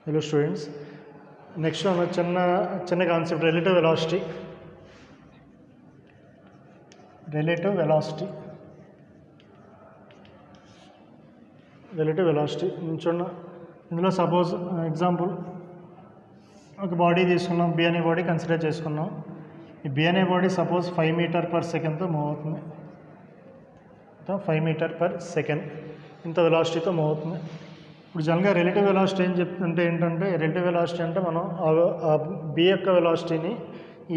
Hello students. Next one చిన్న concept relative velocity. చూడండి, ఇందులో సపోజ్ ఎగ్జాంపుల్ ఒక బాడీ తీసుకున్నాం, బి అనే బాడీ కన్సిడర్ చేసుకున్నాం. ఈ బి అనే బాడీ సపోజ్ 5 మీటర్ పర్ సెకండ్తో మూవ్ అవుతుంది. 5 మీటర్ పర్ సెకండ్ ఇంత వెలాసిటీతో మూవ్ అవుతుంది. ఇప్పుడు జనరల్గా రిలేటివ్ వెలాసిటీ ఏంటంటే రిలేటివ్ వెలాసిటీ అంటే మనం ఆ బి యొక్క వెలాసిటీని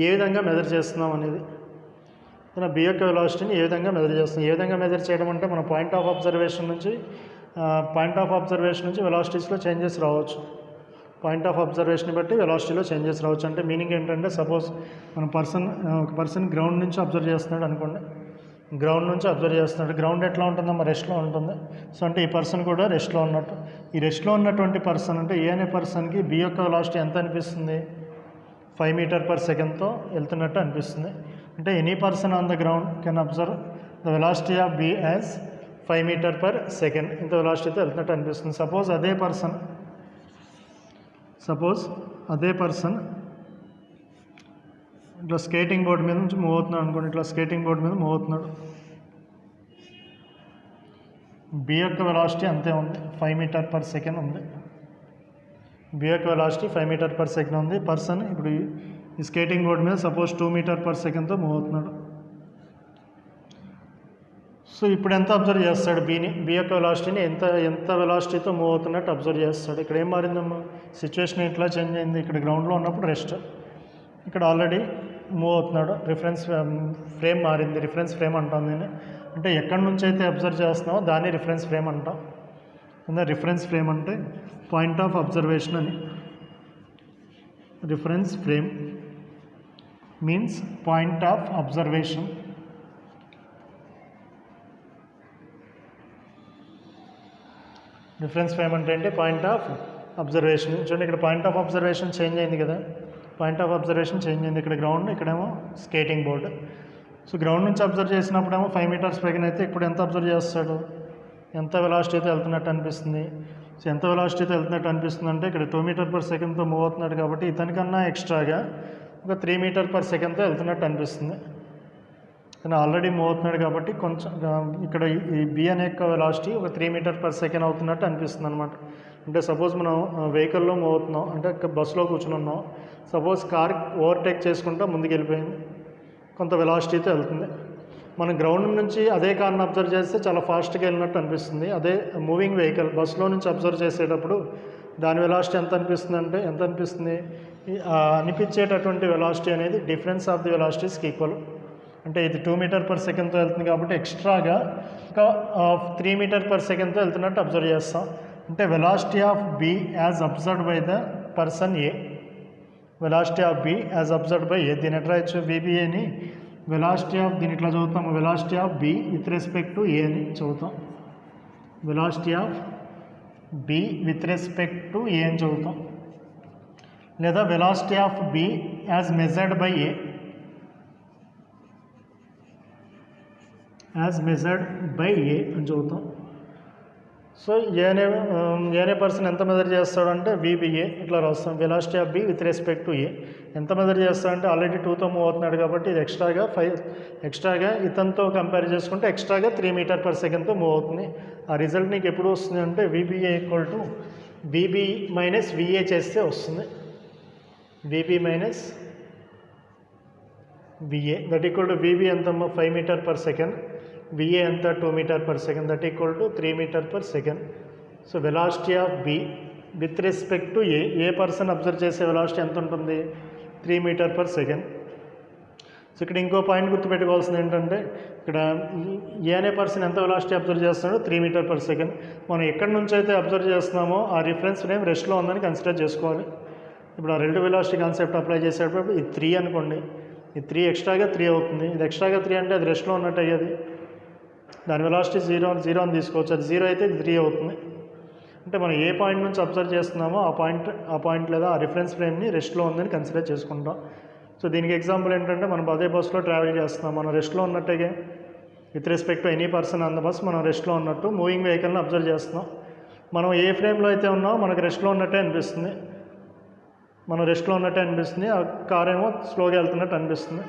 ఏ విధంగా మెజర్ చేస్తున్నాం అనేది. బి యొక్క వెలాసిటీని ఏ విధంగా మెజర్ చేస్తున్నాం. ఏ విధంగా మెజర్ చేయడం అంటే మన పాయింట్ ఆఫ్ అబ్జర్వేషన్ నుంచి వెలాసిటీస్లో చేంజెస్ రావచ్చు. పాయింట్ ఆఫ్ అబ్జర్వేషన్ బట్టి వెలాసిటీలో చేంజెస్ రావచ్చు. అంటే మీనింగ్ ఏంటంటే సపోజ్ ఒక పర్సన్ గ్రౌండ్ నుంచి అబ్జర్వ్ చేస్తున్నాడు అనుకోండి. గ్రౌండ్ ఎట్లా ఉంటుందమ్మా? రెస్ట్లో ఉంటుంది. సో అంటే ఈ పర్సన్ కూడా రెస్ట్లో ఉన్నట్టు. ఈ రెస్ట్లో ఉన్నటువంటి పర్సన్ అంటే ఏ అనే పర్సన్కి బి యొక్క వెలాసిటీ ఎంత అనిపిస్తుంది? 5 మీటర్ పర్ సెకండ్తో వెళ్తున్నట్టు అనిపిస్తుంది. అంటే any person on the ground can observe the velocity of B as 5 metre per second. ఇంత వెలాసిటీతో వెళ్తున్నట్టు అనిపిస్తుంది. సపోజ్ అదే పర్సన్ ఇట్లా స్కేటింగ్ బోర్డ్ మీద నుంచి మూవ్ అవుతున్నాడు అనుకోండి. ఇట్లా స్కేటింగ్ బోర్డ్ మీద మూవ్ అవుతున్నాడు. బి యొక్క వెలాసిటీ అంతే ఉంది, 5 మీటర్ పర్ సెకండ్ ఉంది. బి యొక్క వెలాసిటీ 5 మీటర్ పర్ సెకండ్ ఉంది. పర్సన్ ఇప్పుడు ఈ స్కేటింగ్ బోర్డ్ మీద సపోజ్ 2 మీటర్ పర్ సెకండ్తో మూవ్ అవుతున్నాడు. సో ఇప్పుడు ఎంత అబ్జర్వ్ చేస్తాడు? బి యొక్క వెలాసిటీని ఎంత వెలాసిటీతో మూవ్ అవుతున్నట్టు అబ్జర్వ్ చేస్తాడు. ఇక్కడ ఏం మారిందమ్మా? సిచ్యువేషన్ ఎట్లా చేంజ్ అయింది? ఇక్కడ గ్రౌండ్లో ఉన్నప్పుడు రెస్ట్, ఇక్కడ ఆల్రెడీ మూవ్ అవుతున్నాడు. రిఫరెన్స్ ఫ్రేమ్ మారింది. రిఫరెన్స్ ఫ్రేమ్ అంటాం దీన్ని. అంటే ఎక్కడి నుంచి అయితే అబ్జర్వ్ చేస్తున్నామో దాన్ని రిఫరెన్స్ ఫ్రేమ్ అంటాం. రిఫరెన్స్ ఫ్రేమ్ అంటే పాయింట్ ఆఫ్ అబ్జర్వేషన్ అని. Reference frame means point of observation. Reference frame అంటే ఏంటి? Point of observation. చూడండి, ఇక్కడ పాయింట్ ఆఫ్ అబ్జర్వేషన్ చేంజ్ అయింది కదా. ఇక్కడ గ్రౌండ్, ఇక్కడేమో స్కేటింగ్ బోర్డు. సో గ్రౌండ్ నుంచి అబ్జర్వ్ చేసినప్పుడేమో 5 మీటర్స్ పైన అయితే ఇప్పుడు ఎంత అబ్జర్వ్ చేస్తాడు? ఎంత వెలాసిటీతో వెళ్తున్నట్టు అనిపిస్తుంది? సో ఎంత వెలాసిటీతో వెళ్తున్నట్టు అనిపిస్తుంది అంటే ఇక్కడ 2 మీటర్ పర్ సెకండ్తో మూవ్ అవుతున్నాడు కాబట్టి ఇతనికన్నా ఎక్స్ట్రాగా ఒక 3 మీటర్ పర్ సెకండ్తో వెళ్తున్నట్టు అనిపిస్తుంది. కానీ ఆల్రెడీ మూవ్ అవుతున్నాడు కాబట్టి కొంచెం ఇక్కడ ఈ బి అనే యొక్క వెలాసిటీ ఒక 3 మీటర్ పర్ సెకండ్ అవుతున్నట్టు అనిపిస్తుంది అనమాట. అంటే సపోజ్ మనం వెహికల్లో మూవ్ అవుతున్నాం, అంటే బస్సులో కూర్చుని ఉన్నాం. సపోజ్ కార్ ఓవర్టేక్ చేసుకుంటూ ముందుకు వెళ్ళిపోయింది, కొంత వెలాసిటీతో వెళ్తుంది. మనం గ్రౌండ్ నుంచి అదే కార్ని అబ్జర్వ్ చేస్తే చాలా ఫాస్ట్గా వెళ్ళినట్టు అనిపిస్తుంది. అదే మూవింగ్ వెహికల్ బస్సులో నుంచి అబ్జర్వ్ చేసేటప్పుడు దాని వెలాసిటీ ఎంత అనిపిస్తుంది? అనిపించేటటువంటి వెలాసిటీ అనేది డిఫరెన్స్ ఆఫ్ ది వెలాసిటీస్కి ఈక్వల్. అంటే ఇది 2 మీటర్ పర్ సెకండ్తో వెళ్తుంది కాబట్టి ఎక్స్ట్రాగా ఒక 3 మీటర్ పర్ సెకండ్తో వెళ్తున్నట్టు అబ్జర్వ్ చేస్తాం. అంటే velocity of B as observed by the person A. Velocity of B as observed by A. దీని ఎట్లా ఇచ్చు? విబిఏని వెలాసిటీ ఆఫ్, దీని ఇట్లా చదువుతాం, velocity of B with respect to A అని చదువుతాం. Velocity of B with respect to A అని చదువుతాం. లేదా velocity of B as measured by A. అని చదువుతాం. సో ఏనే పర్సన్ ఎంత మెజర్ చేస్తాడంటే విబిఏ ఇట్లా రాస్తాం. Velocity of B with respect to A ఎంత మెజర్ చేస్తాడంటే ఆల్రెడీ 2తో మూవ్ అవుతున్నాడు కాబట్టి ఇది ఎక్స్ట్రాగా ఇతనితో కంపేర్ చేసుకుంటే ఎక్స్ట్రాగా 3 మీటర్ పర్ సెకండ్తో మూవ్ అవుతుంది. ఆ రిజల్ట్ నీకు ఎప్పుడు వస్తుంది అంటే VBA equal to VB minus VA చేస్తే వస్తుంది. VB minus VA that equal to VB ఎంతమ్మా? 5 మీటర్ పర్ సెకండ్. విఏ ఎంత? 2 metre per second. That equal to 3 meter per second. So velocity of B with respect to A person observe చేసే velocity ఎంత ఉంటుంది? 3 meter per second. So ఇక్కడ ఇంకో point గుర్తుపెట్టుకోవాల్సింది ఏంటంటే ఇక్కడ ఏ అనే పర్సన్ ఎంత వెలాసిటీ అబ్జర్వ్ చేస్తున్నాడో 3 మీటర్ పర్ సెకండ్. మనం ఎక్కడి నుంచి అయితే అబ్జర్వ్ చేస్తున్నామో ఆ రిఫరెన్స్ ఫ్రేమ్ రెస్ట్లో ఉందని కన్సిడర్ చేసుకోవాలి. ఇప్పుడు ఆ రిలేటివ్ వెలాసిటీ కాన్సెప్ట్ అప్లై చేసేటప్పుడు ఇది 3 అనుకోండి. ఇది 3 ఎక్స్ట్రాగా 3 అవుతుంది. ఇది ఎక్స్ట్రాగా 3 అంటే అది రెస్ట్లో ఉన్నట్టు అయ్యేది. దాని వెలాసిటీ 0 అని తీసుకోవచ్చు. అది 0 అయితే ఇది 3 అవుతుంది. అంటే మనం ఏ పాయింట్ నుంచి అబ్జర్వ్ చేస్తున్నామో ఆ పాయింట్ లేదా ఆ రిఫరెన్స్ ఫ్రేమ్ని రెస్ట్లో ఉందని కన్సిడర్ చేసుకుంటాం. సో దీనికి ఎగ్జాంపుల్ ఏంటంటే మనం అదే బస్సులో ట్రావెల్ చేస్తున్నాం, మనం రెస్ట్లో ఉన్నట్టుగా with respect to any person on the bus మనం రెస్ట్లో ఉన్నట్టు మూవింగ్ వెహికల్ని అబ్జర్వ్ చేస్తున్నాం. మనం ఏ ఫ్రేమ్లో అయితే ఉన్నామో మనకు రెస్ట్లో ఉన్నట్టే అనిపిస్తుంది, మనం రెస్ట్లో ఉన్నట్టే అనిపిస్తుంది, ఆ కార్ ఏమో స్లోగా వెళ్తున్నట్టు అనిపిస్తుంది.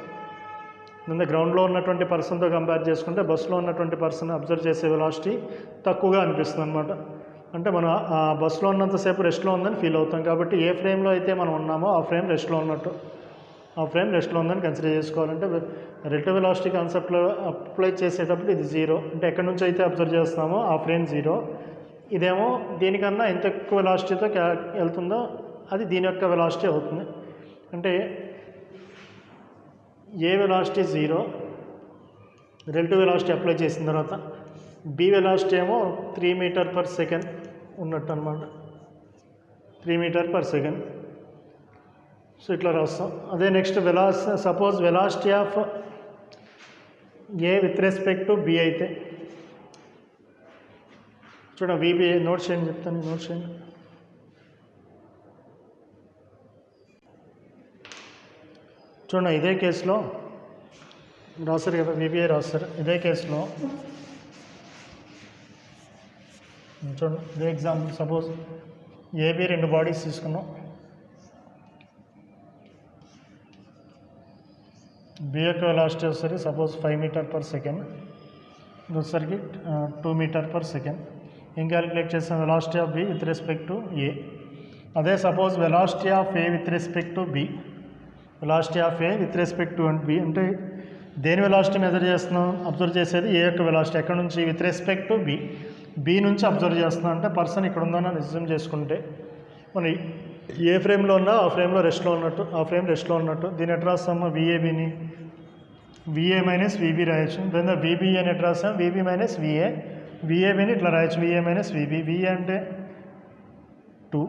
నిన్న గ్రౌండ్లో ఉన్నటువంటి పర్సన్తో కంపేర్ చేసుకుంటే బస్సులో ఉన్నటువంటి పర్సన్ అబ్జర్వ్ చేసే వెలాసిటీ తక్కువగా అనిపిస్తుంది అనమాట. అంటే మనం ఆ బస్సులో ఉన్నంతసేపు రెస్ట్లో ఉందని ఫీల్ అవుతాం. కాబట్టి ఏ ఫ్రేమ్లో అయితే మనం ఉన్నామో ఆ ఫ్రేమ్ రెస్ట్లో ఉన్నట్టు, ఆ ఫ్రేమ్ రెస్ట్లో ఉందని కన్సిడర్ చేసుకోవాలంటే రిలేటివ్ వెలాసిటీ కాన్సెప్ట్లో అప్లై చేసేటప్పుడు ఇది 0, అంటే ఎక్కడి నుంచి అయితే అబ్జర్వ్ చేస్తున్నామో ఆ ఫ్రేమ్ 0. ఇదేమో దీనికన్నా ఎంత ఎక్కువ వెలాసిటీతో వెళ్తుందో అది దీని యొక్క వెలాసిటీ అవుతుంది. అంటే a velocity 0, relative velocity apply చేసిన తర్వాత బి వెలాసిటీ ఏమో 3 మీటర్ పర్ సెకండ్ ఉన్నట్టు అనమాట, 3 మీటర్ పర్ సెకండ్. సో ఇట్లా రాస్తాం. అదే next suppose velocity of A with respect to B అయితే చూడండి, విబి నోట్ చేయండి, చెప్తాను నోట్ చేయండి. చూడండి ఇదే కేసులో రాస్తారు కదా, విబిఐ రాస్తారు. ఇదే కేసులో చూడండి, ఇదే ఎగ్జాంపుల్. సపోజ్ ఏబి 2 బాడీస్ తీసుకున్నాం. బి యొక్క వెలాసిటీ వచ్చేసరికి సపోజ్ 5 మీటర్ పర్ సెకండ్, వచ్చేసరికి 2 మీటర్ పర్ సెకండ్. ఏం క్యాలిక్యులేట్ చేస్తాం? Velocity of B with respect to A. అదే suppose velocity of A with respect to B, velocity of A with respect to and B అంటే దేని velocity measure చేస్తున్నాం? Observe చేసేది ఏ యొక్క velocity. ఎక్కడ నుంచి? With respect to B, B నుంచి observe చేస్తున్నాం. అంటే పర్సన్ ఇక్కడ ఉందని నిజం చేసుకుంటే మనం ఏ ఫ్రేమ్లో ఉన్నా ఆ ఫ్రేమ్లో రెస్ట్లో ఉన్నట్టు, ఆ ఫ్రేమ్ రెస్ట్లో ఉన్నట్టు. దీని ఎట్లా రాస్తామో విఏబిని విఏ మైనస్ విబి రాయొచ్చు. దాని విబి అని ఎట్లా రాస్తాం? విబి మైనస్ విఏ, విఏబిని ఇట్లా రాయొచ్చు, విఏ మైనస్ విబి. విఏ అంటే 2,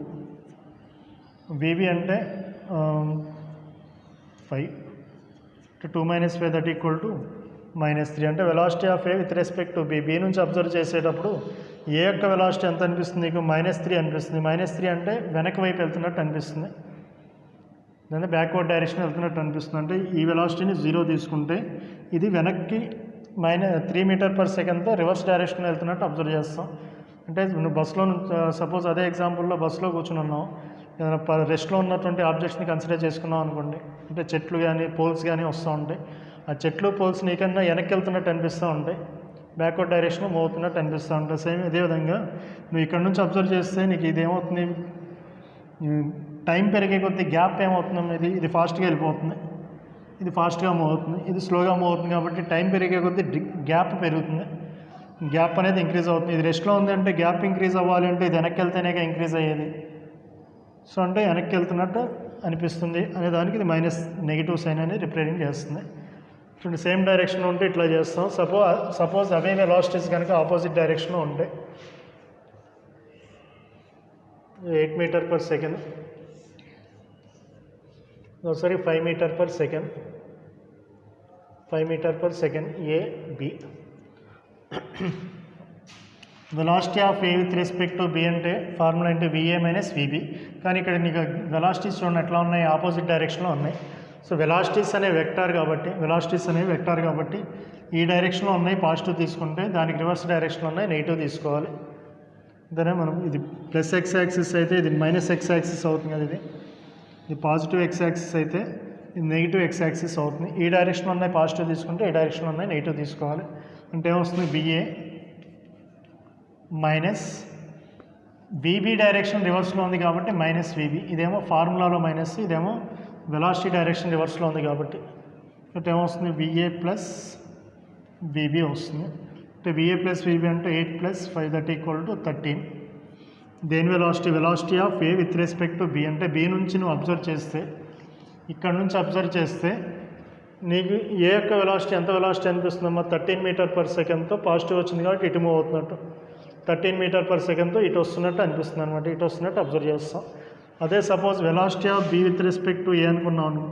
విబి అంటే 5, 2 మైనస్ 5 దట్ ఈక్వల్ టు -3. అంటే velocity of A with respect to B, B నుంచి అబ్జర్వ్ చేసేటప్పుడు ఏ యొక్క వెలాసిటీ ఎంత అనిపిస్తుంది? నీకు -3 అనిపిస్తుంది. -3 అంటే వెనక్కి వైపు వెళ్తున్నట్టు అనిపిస్తుంది, దాన్ని బ్యాక్వర్డ్ డైరెక్షన్ వెళ్తున్నట్టు అనిపిస్తుంది. అంటే ఈ వెలాసిటీని 0 తీసుకుంటే ఇది వెనక్కి -3 మీటర్ పర్ సెకండ్తో రివర్స్ డైరెక్షన్ వెళ్తున్నట్టు అబ్జర్వ్ చేస్తాం. అంటే నువ్వు బస్సులో సపోజ్ అదే ఎగ్జాంపుల్లో బస్సులో కూర్చుని ఉన్నావు, ఏదైనా రెస్ట్లో ఉన్నటువంటి ఆబ్జెక్ట్స్ని కన్సిడర్ చేసుకున్నాం అనుకోండి. అంటే చెట్లు కానీ పోల్స్ కానీ వస్తూ ఉంటాయి. ఆ చెట్లు పోల్స్ నీకన్నా వెనక్కి వెళ్తున్నట్టు అనిపిస్తూ ఉంటాయి, బ్యాక్వర్డ్ డైరెక్షన్ మూవ్ అవుతున్నట్టు అనిపిస్తూ ఉంటాయి. సేమ్ ఇదే విధంగా నువ్వు ఇక్కడ నుంచి అబ్జర్వ్ చేస్తే నీకు ఇదేమవుతుంది? టైం పెరిగే కొద్దీ గ్యాప్ ఏమవుతుంది? ఇది ఫాస్ట్గా వెళ్ళిపోతుంది, ఇది ఫాస్ట్గా మూవ్ అవుతుంది, ఇది స్లోగా మూవ్ అవుతుంది. కాబట్టి టైం పెరిగే కొద్దీ గ్యాప్ పెరుగుతుంది, గ్యాప్ అనేది ఇంక్రీజ్ అవుతుంది. ఇది రెస్ట్లో ఉంది అంటే గ్యాప్ ఇంక్రీజ్ అవ్వాలి అంటే ఇది వెనక్కి వెళ్తేనే ఇంక్రీజ్ అయ్యేది. సో అంటే వెనక్కి వెళ్తున్నట్టు అనిపిస్తుంది అనే దానికి ఇది నెగిటివ్ సైన్ అనేది రిప్రజెంట్ చేస్తుంది. చూడండి, సేమ్ డైరెక్షన్లో ఉంటే ఇట్లా చేస్తాం. సపోజ్ అవే వెలాసిటీస్ కనుక ఆపోజిట్ డైరెక్షన్లో ఉంటాయి. 8 meter per second, sorry 5 metre per second, 5 metre per second A B. Velocity of A with respect to B అంటే ఫార్ములా అంటే విఏ మైనస్ విబి. కానీ ఇక్కడ నీకు వెలాసిటీస్ చూడండి ఎట్లా ఉన్నాయి? ఆపోజిట్ డైరెక్షన్లో ఉన్నాయి. సో వెలాసిటీస్ అనేవి వెక్టార్ కాబట్టి ఈ డైరెక్షన్లో ఉన్నాయి పాజిటివ్ తీసుకుంటే, దానికి రివర్స్ డైరెక్షన్లో ఉన్నాయి నెగిటివ్ తీసుకోవాలి. దానే మనం ఇది ప్లస్ ఎక్స్ యాక్సిస్ అయితే ఇది మైనస్ ఎక్స్ యాక్సిస్ అవుతుంది కదా, ఇది పాజిటివ్ ఎక్స్ యాక్సిస్ అయితే ఇది నెగిటివ్ ఎక్స్ యాక్సిస్ అవుతుంది. ఈ డైరెక్షన్లో ఉన్నాయి పాజిటివ్ తీసుకుంటే, ఈ డైరెక్షన్లో ఉన్నాయి నెగిటివ్ తీసుకోవాలి. అంటే ఏమొస్తుంది? బిఏ మైనస్ విబి డైరెక్షన్ రివర్స్లో ఉంది కాబట్టి మైనస్ విబి. ఇదేమో ఫార్ములాలో మైనస్, ఇదేమో వెలాసిటీ డైరెక్షన్ రివర్స్లో ఉంది కాబట్టి అంటే ఏమొస్తుంది? విఏ ప్లస్ విబి వస్తుంది. అంటే విఏ ప్లస్ విబి అంటే 8 + 5 దట్ ఈక్వల్ టు 13. దేని velocity of A with respect to B అంటే బి నుంచి నువ్వు అబ్జర్వ్ చేస్తే, ఇక్కడ నుంచి అబ్జర్వ్ చేస్తే నీకు ఏ యొక్క వెలాసిటీ ఎంత వెలాసిటీ అనిపిస్తుందమ్మా? 13 మీటర్ పర్ సెకండ్తో పాజిటివ్ వచ్చింది కాబట్టి ఇటు మూవ్ అవుతున్నట్టు, 13 మీటర్ పర్ సెకండ్తో ఇటు వస్తున్నట్టు అనిపిస్తుంది అనమాట, ఇటు వస్తున్నట్టు అబ్జర్వ్ చేస్తాం. అదే suppose velocity of B with respect to A అనుకున్నాను,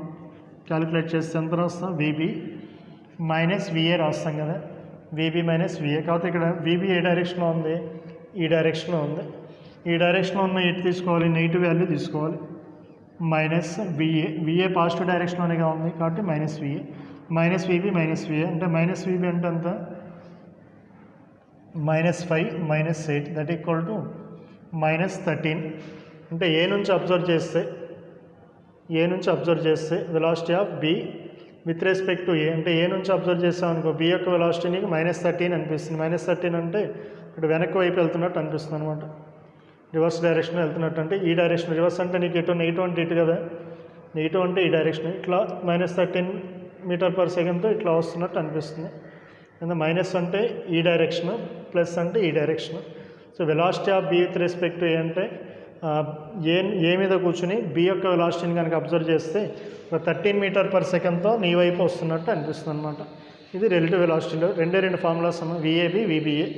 క్యాలిక్యులేట్ చేస్తే ఎంత రాస్తాం? విబి మైనస్ విఏ రాస్తాం కదా, విబి మైనస్ విఏ. కాకపోతే ఇక్కడ విబి ఏ డైరెక్షన్లో ఉంది? ఈ డైరెక్షన్లో ఉంది. ఈ డైరెక్షన్లో ఉన్న ఇటు తీసుకోవాలి, నెగిటివ్ వాల్యూ తీసుకోవాలి. మైనస్ విఏ పాజిటివ్ డైరెక్షన్లోనేగా ఉంది కాబట్టి minus VA, minus VB minus VA. అంటే మైనస్ విబి అంటే ఎంత? -5 - 8 దట్ ఈక్వల్ టు -13 అంటే ఏ నుంచి అబ్జర్వ్ చేస్తే velocity of B with respect to A అంటే ఏ నుంచి అబ్జర్వ్ చేస్తాం అనుకో బి యొక్క వెలాసిటీ నీకు -13 అనిపిస్తుంది. -13 అంటే ఇక్కడ వెనక్కి వైపు వెళ్తున్నట్టు అనిపిస్తుంది అనమాట. రివర్స్ డైరెక్షన్ వెళ్తున్నట్టు అంటే ఈ డైరెక్షన్ రివర్స్ అంటే నీకు ఇటు నెగిటివ్ అంటే ఇటు కదా, నెగిటివ్ అంటే ఈ డైరెక్షన్ ఇట్లా -13 మీటర్/సెకండ్తో ఇట్లా వస్తున్నట్టు అనిపిస్తుంది. అండ్ మైనస్ అంటే ఈ డైరెక్షన్, ప్లస్ అంటే ఈ direction. So velocity of B with respect to A అంటే ఏ మీద కూర్చుని బి యొక్క వెలాసిటీని కనుక అబ్జర్వ్ చేస్తే ఒక 13 మీటర్/సెకండ్తో నీ వైపు వస్తున్నట్టు అనిపిస్తుంది అనమాట. ఇది రిలేటివ్ వెలాసిటీలో రెండు ఫార్ములాస్ అన్న విఏబి విబిఏ.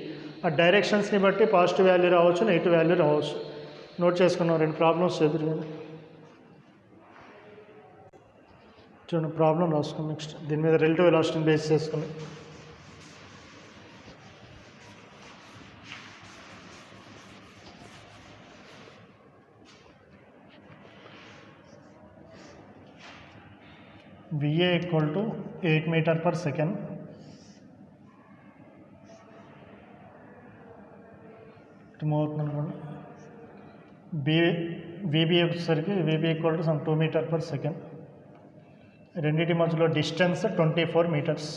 ఆ డైరెక్షన్స్ని బట్టి పాజిటివ్ వాల్యూ రావచ్చు, నెగిటివ్ వాల్యూ రావచ్చు. నోట్ చేసుకున్నాం, 2 ప్రాబ్లమ్స్ ఎదురుగానే చూడండి. ప్రాబ్లం రాసుకున్నాం నెక్స్ట్ దీని మీద రిలేటివ్ వెలాసిటీని బేస్ చేసుకుని. VA equal to 8 meter/second. Move అవుతుంది అనుకోండి. VB వచ్చేసరికి VB equal to some 2 meter/second. రెండింటి మధ్యలో డిస్టెన్స్ 24 మీటర్స్.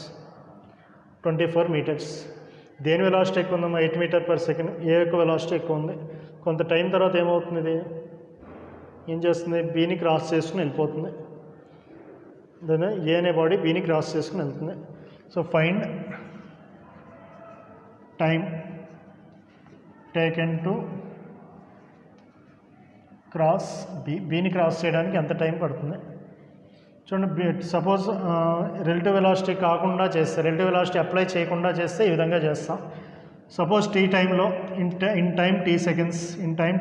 దేని వెలాసిటీ ఎక్కువ ఉందమ్మా? 8 meter/second. ఏ యొక్క వెలాసిటీ ఎక్కువ ఉంది. కొంత టైం తర్వాత ఏమవుతుంది, ఇది ఏం చేస్తుంది, బీని క్రాస్ చేసుకుని వెళ్ళిపోతుంది. దాని ఏ అనే బాడీ బీని క్రాస్ చేసుకుని వెళ్తుంది. So find time taken to cross బీని క్రాస్ చేయడానికి ఎంత టైం పడుతుంది చూడండి. సపోజ్ రిలేటివ్ వెలాసిటీ కాకుండా చేస్తే, రిలేటివ్ వెలాసిటీ అప్లై చేయకుండా చేస్తే ఈ విధంగా చేస్తాం. సపోజ్ టీ టైంలో in time T seconds, in time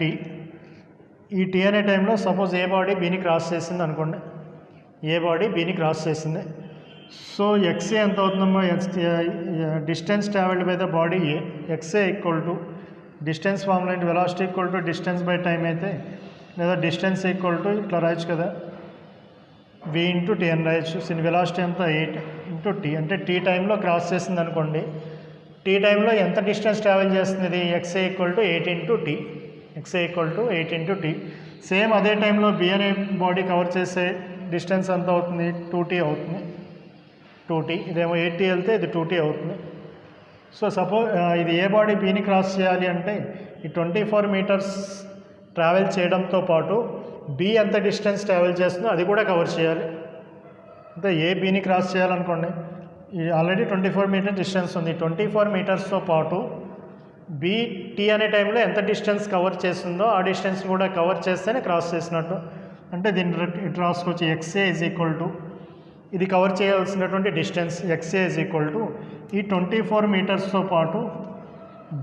T ఈ టీ అనే టైంలో సపోజ్ ఏ బాడీ బీని క్రాస్ చేసింది అనుకోండి. ఏ బాడీ బీని క్రాస్ చేసింది. సో ఎక్స్ఏ ఎంత అవుతుందమ్మా? Distance travelled by the body A. XA equal to distance formula ఏంటి? Velocity equal to distance by time అయితే, లేదా డిస్టెన్స్ ఈక్వల్ టు ఇట్లా రాయొచ్చు కదా, వి ఇంటూ టీ అని రాయొచ్చు. దీని వెలాసిటీ ఎంత? 8 ఇంటూ టీ. అంటే టీ టైంలో క్రాస్ చేసింది అనుకోండి. టీ టైంలో ఎంత డిస్టెన్స్ ట్రావెల్ చేస్తుంది ఇది? XA equal to 8 into T. XA equal to 8 into T. Same అదే టైంలో బి అనే బాడీ కవర్ చేసే డిస్టెన్స్ ఎంత అవుతుంది? 2t అవుతుంది. 2t. ఇదేమో 8t వెళ్తే ఇది 2t అవుతుంది. సో సపోజ్ ఇది ఏ బాడీ బీని క్రాస్ చేయాలి అంటే ఈ 24 మీటర్స్ ట్రావెల్ చేయడంతో పాటు బి ఎంత డిస్టెన్స్ ట్రావెల్ చేస్తుందో అది కూడా కవర్ చేయాలి. అంటే ఏ బీని క్రాస్ చేయాలనుకోండి, ఇది ఆల్రెడీ 24 మీటర్ డిస్టెన్స్ ఉంది. 24 మీటర్స్తో పాటు బి టీ అనే టైంలో ఎంత డిస్టెన్స్ కవర్ చేస్తుందో ఆ డిస్టెన్స్ కూడా కవర్ చేస్తేనే క్రాస్ చేసినట్టు. అంటే దీన్ని ఇటు రాసుకోవచ్చు. ఎక్స్ఏ ఈజ్ ఈక్వల్ టు ఇది కవర్ చేయాల్సినటువంటి distance. XA is equal to ఈ 24 మీటర్స్తో పాటు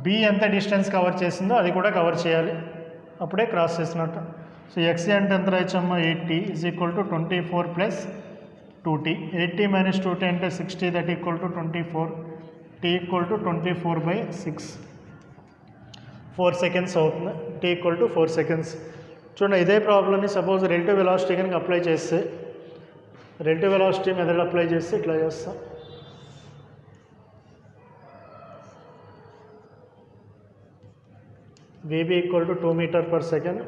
బి ఎంత డిస్టెన్స్ కవర్ చేసిందో అది కూడా కవర్ చేయాలి, అప్పుడే క్రాస్ చేసినట్టు. సో ఎక్స్ఏ అంటే ఎంత రాయచ్చమ్మా? 8t is equal to 24 plus 2t. 8t minus 2t అంటే 60, that equal to 24. t equal to 24/6. 4 seconds అవుతుంది. t equal to 4 seconds. చూడండి, ఇదే ప్రాబ్లమ్ని సపోజ్ రిలేటివ్ వెలాసిటీ కనుక అప్లై చేస్తే, రిలేటివ్ వెలాసిటీ మెథడ్ అప్లై చేస్తే ఇట్లా చేస్తాం. VB equal to 2 మీటర్/సెకండ్,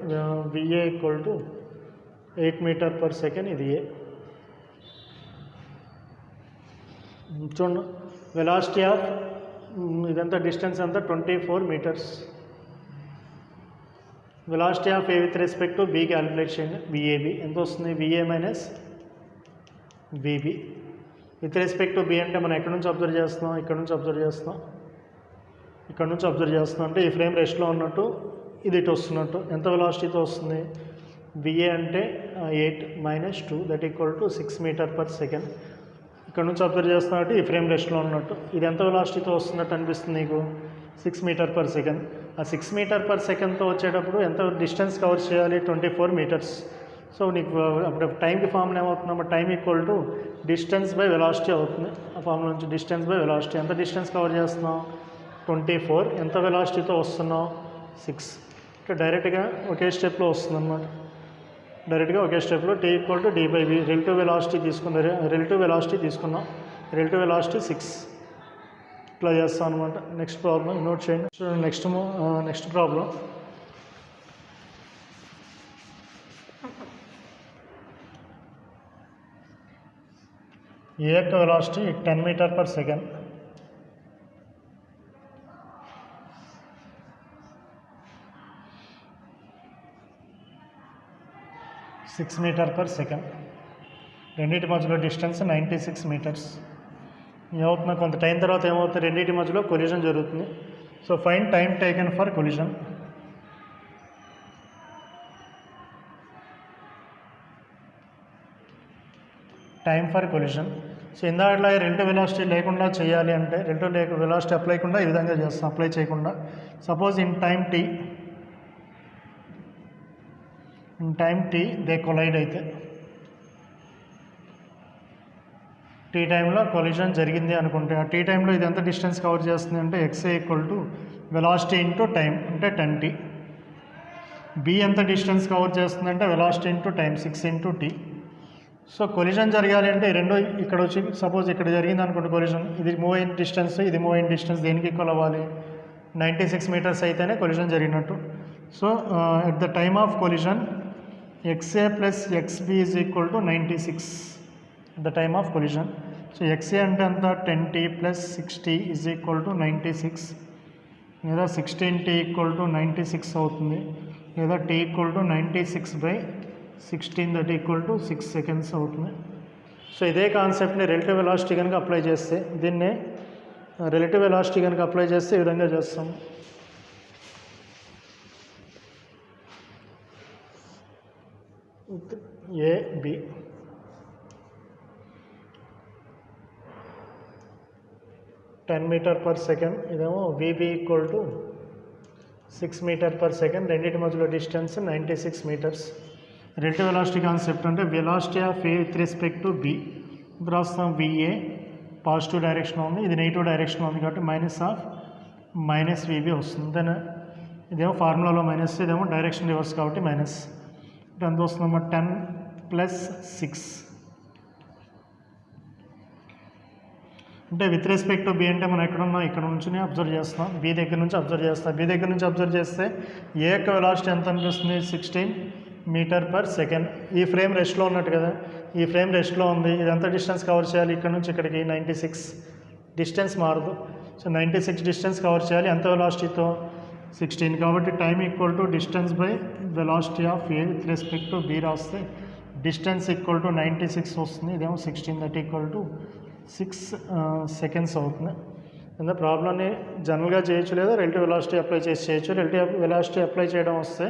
VA equal to 8 మీటర్/సెకండ్. ఇది ఏ. చూడండి, వెలాసిటీ ఆఫ్ ఇదంతా డిస్టెన్స్ అంతా 24 metres. Velocity of A with respect to B calculate చేయండి. VAB ఎంత వస్తుంది? VA minus VB with respect to B అంటే మనం ఎక్కడి నుంచి అబ్జర్వ్ చేస్తున్నాం? ఇక్కడ నుంచి అబ్జర్వ్ చేస్తున్నాం. ఇక్కడ నుంచి అబ్జర్వ్ చేస్తున్నాం అంటే ఈ ఫ్రేమ్ రెస్ట్లో ఉన్నట్టు, ఇది ఇటు వస్తున్నట్టు. ఎంత వెలాసిటీతో వస్తుంది? VA అంటే 8 మైనస్ 2, దట్ ఈక్వల్ టు 6 మీటర్/సెకండ్. ఇక్కడ నుంచి అబ్జర్వ్ చేస్తున్నట్టు ఈ ఫ్రేమ్ రెస్ట్లో ఉన్నట్టు. ఇది ఎంత వెలాసిటీతో వస్తున్నట్టు అనిపిస్తుంది నీకు? 6 మీటర్/సెకండ్. ఆ 6 మీటర్/సెకండ్తో వచ్చేటప్పుడు ఎంత డిస్టెన్స్ కవర్ చేయాలి? 24 మీటర్స్. సో నీకు అప్పుడు టైంకి ఫార్ములా ఏమవుతుందమ్మా? Time equal to distance by velocity అవుతుంది. ఆ ఫార్ములా నుంచి డిస్టెన్స్ బై వెలాసిటీ. ఎంత డిస్టెన్స్ కవర్ చేస్తున్నాం? 24. ఎంత వెలాసిటీతో వస్తున్నాం? 6. అంటే డైరెక్ట్గా ఒకే స్టెప్లో వస్తుందన్నమాట. డైరెక్ట్గా ఒకే స్టెప్లో t equal to d/v. Relative velocity తీసుకున్నాం. Relative velocity 6. ఇట్లా చేస్తాం అనమాట. నెక్స్ట్ ప్రాబ్లం నోట్ చేయండి. చూడండి నెక్స్ట్ ప్రాబ్లం. ఏ యొక్క velocity 10 metre per second, six metre per second, రెండింటి మధ్యలో డిస్టెన్స్ 96 మీటర్స్. ఏమవుతున్నా కొంత టైం తర్వాత ఏమవుతుంది, రెండింటి మధ్యలో కొలిజన్ జరుగుతుంది. So find time taken for collision. Time for collision. So ఇందాకట్లా రెంట్ వెలాసిటీ లేకుండా చేయాలి అంటే వెలాసిటీ అప్లై చేయకుండా ఈ విధంగా చేస్తాం. అప్లై చేయకుండా suppose in time T they collide అయితే టీ టైంలో కొలిజన్ జరిగింది అనుకుంటే ఆ టీ టైంలో ఇది ఎంత డిస్టెన్స్ కవర్ చేస్తుంది అంటే XA equal to velocity into time అంటే 10t. బి ఎంత డిస్టెన్స్ కవర్ చేస్తుందంటే velocity into time 6 into T. So collision జరగాలి అంటే రెండు ఇక్కడ వచ్చి సపోజ్ ఇక్కడ జరిగింది అనుకుంటే కొలిజన్, ఇది మూవ్ అయిన డిస్టెన్స్ ఇది మూవ్ అయిన డిస్టెన్స్ దేనికి ఈక్వల్ అవ్వాలి, 96 మీటర్స్ అయితేనే కొలిజన్ జరిగినట్టు. So at the time of collision XA plus XB is equal to 96 at the time of collision. So XA అంటే అంత 10t plus 6t is equal to 96, లేదా 16t equal to 96 అవుతుంది, లేదా t equal to 96/16 that equal to 6 seconds అవుతుంది. So ఇదే కాన్సెప్ట్ని relative velocity కనుక apply చేస్తే దీన్నే రిలేటివ్ వెలాసిటీ కనుక అప్లై చేస్తే ఈ విధంగా చేస్తాం. AB 10 మీటర్ పర్ సెకండ్, ఇదేమో VB equal to 6 metre per second, రెండింటి మధ్యలో distance 96 metres. Relative velocity concept అంటే velocity of A with respect to B. ఇప్పుడు రాస్తాం VA పాజిటివ్ డైరెక్షన్ ఉంది, ఇది నెగిటివ్ డైరెక్షన్ ఉంది కాబట్టి -VB వస్తుంది. దెన్ ఇదేమో ఫార్ములాలో మైనస్, ఇదేమో డైరెక్షన్ రివర్స్ కాబట్టి మైనస్. ఎంత వస్తుందమ్మా 10 + 6 అంటే విత్ రెస్పెక్ట్ టు బి అంటే మనం ఎక్కడున్నా ఇక్కడ నుంచి అబ్జర్వ్ చేస్తాం, బి దగ్గర నుంచి అబ్జర్వ్ చేస్తాం. బి దగ్గర నుంచి అబ్జర్వ్ చేస్తే ఏ యొక్క వెలాసిటీ ఎంత అనిపిస్తుంది 16 మీటర్ పర్ సెకండ్. ఈ ఫ్రేమ్ రెస్ట్లో ఉన్నట్టు కదా, ఈ ఫ్రేమ్ రెస్ట్లో ఉంది, ఇది ఎంత డిస్టెన్స్ కవర్ చేయాలి ఇక్కడ నుంచి ఇక్కడికి 96 డిస్టెన్స్ మారదు. సో 96 డిస్టెన్స్ కవర్ చేయాలి ఎంత వెలాసిటీతో 16 కాబట్టి time equal to distance by velocity of A with respect to B రాస్తే డిస్టెన్స్ ఈక్వల్ టు 96 వస్తుంది, ఇదేమో 16 దట్ ఈక్వల్ టు 6 సెకండ్స్ అవుతుంది. ఇంకా ప్రాబ్లమ్ని జనరల్గా చేయొచ్చు లేదా రిలేటివ్ వెలాసిటీ అప్లై చేసి చేయొచ్చు. రిలేటివ్ వెలాసిటీ అప్లై చేయడం వస్తే